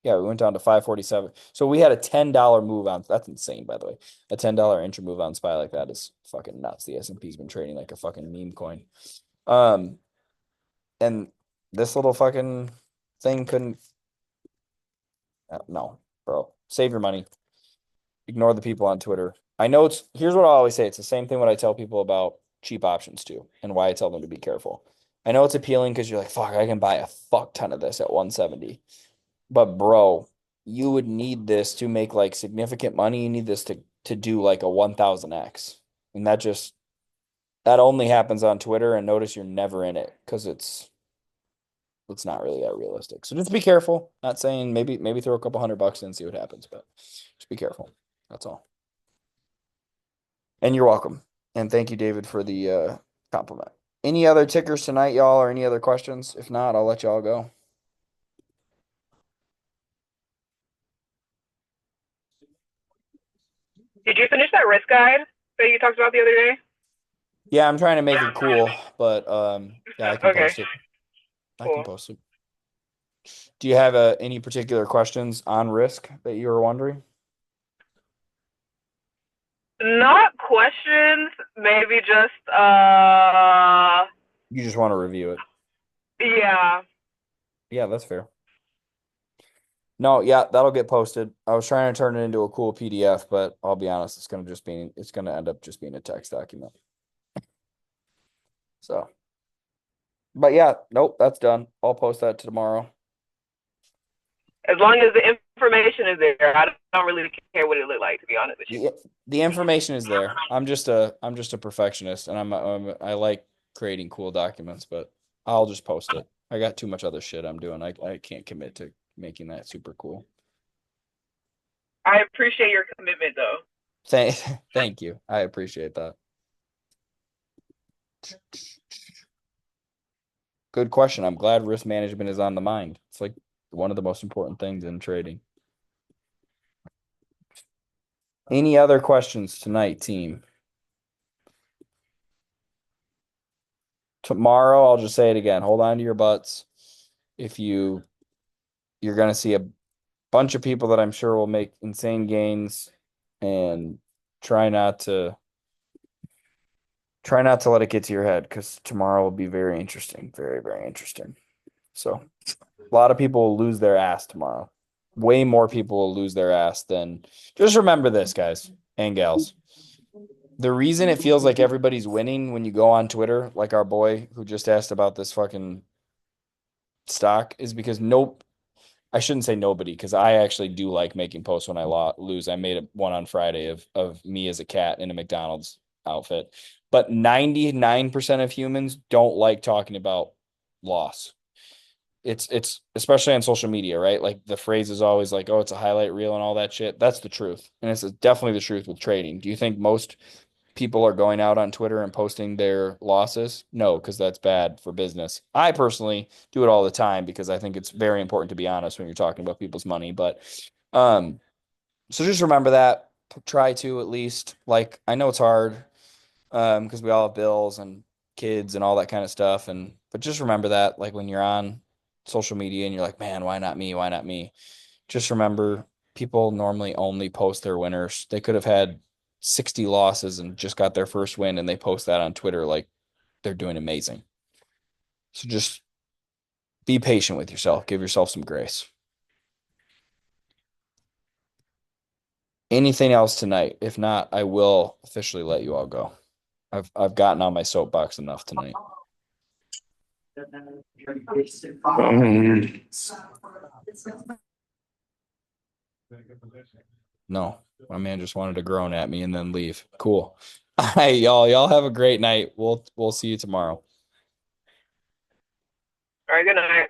Yeah, we went down to 547. So we had a $10 move on. That's insane, by the way. A $10 intra move on SPY like that is fucking nuts. The S&P's been trading like a fucking meme coin. And this little fucking thing couldn't. No, bro. Save your money. Ignore the people on Twitter. I know here's what I always say. It's the same thing what I tell people about cheap options too, and why I tell them to be careful. I know it's appealing because you're like, fuck, I can buy a fuck ton of this at 170. But bro, you would need this to make like significant money. You need this to do like a 1000x. And that only happens on Twitter, and notice you're never in it because it's not really that realistic. So just be careful. Not saying maybe throw a couple $100 in and see what happens, but just be careful. That's all. And you're welcome. And thank you, David, for the compliment. Any other tickers tonight, y'all, or any other questions? If not, I'll let y'all go. Did you finish that risk guide that you talked about the other day? Yeah, I'm trying to make it cool, but yeah, I can Okay. post it. I can Cool. post it. Do you have any particular questions on risk that you were wondering? Not questions, maybe just You just want to review it. yeah. Yeah, that's fair. No, yeah, that'll get posted. I was trying to turn it into a cool PDF, but I'll be honest, it's gonna end up just being a text document. So, but yeah, nope, that's done. I'll post that tomorrow. As long as the information is there, I don't really care what it looked like, to be honest with you. The information is there. I'm just a perfectionist, and I like creating cool documents, but I'll just post it. I got too much other shit I'm doing. I can't commit to making that super cool. I appreciate your commitment, though. Thank you. I appreciate that. Good question. I'm glad risk management is on the mind. It's like one of the most important things in trading. Any other questions tonight, team? Tomorrow, I'll just say it again. Hold on to your butts. If you're going to see a bunch of people that I'm sure will make insane gains, and try not to let it get to your head, because tomorrow will be very interesting. Very, very interesting. So a lot of people will lose their ass tomorrow. Way more people will lose their ass than. Just remember this, guys and gals. The reason it feels like everybody's winning when you go on Twitter, like our boy who just asked about this fucking stock, is because I shouldn't say nobody, because I actually do like making posts when I lose. I made one on Friday of me as a cat in a McDonald's outfit. but 99% of humans don't like talking about loss. It's especially on social media, right? Like the phrase is always like, oh, it's a highlight reel and all that shit. That's the truth. And it's definitely the truth with trading. Do you think most people are going out on Twitter and posting their losses? No, because that's bad for business. I personally do it all the time because I think it's very important to be honest when you're talking about people's money. But so just remember that. Try to at least, like, I know it's hard because we all have bills and kids and all that kind of stuff. But just remember that, like when you're on social media and you're like, man, why not me? Why not me? Just remember people normally only post their winners. They could have had 60 losses and just got their first win and they post that on Twitter like they're doing amazing. So just be patient with yourself. Give yourself some grace. Anything else tonight? If not, I will officially let you all go. I've gotten on my soapbox enough tonight. No, my man just wanted to groan at me and then leave. Cool. All right, y'all. Y'all have a great night. We'll see you tomorrow. All right, good night.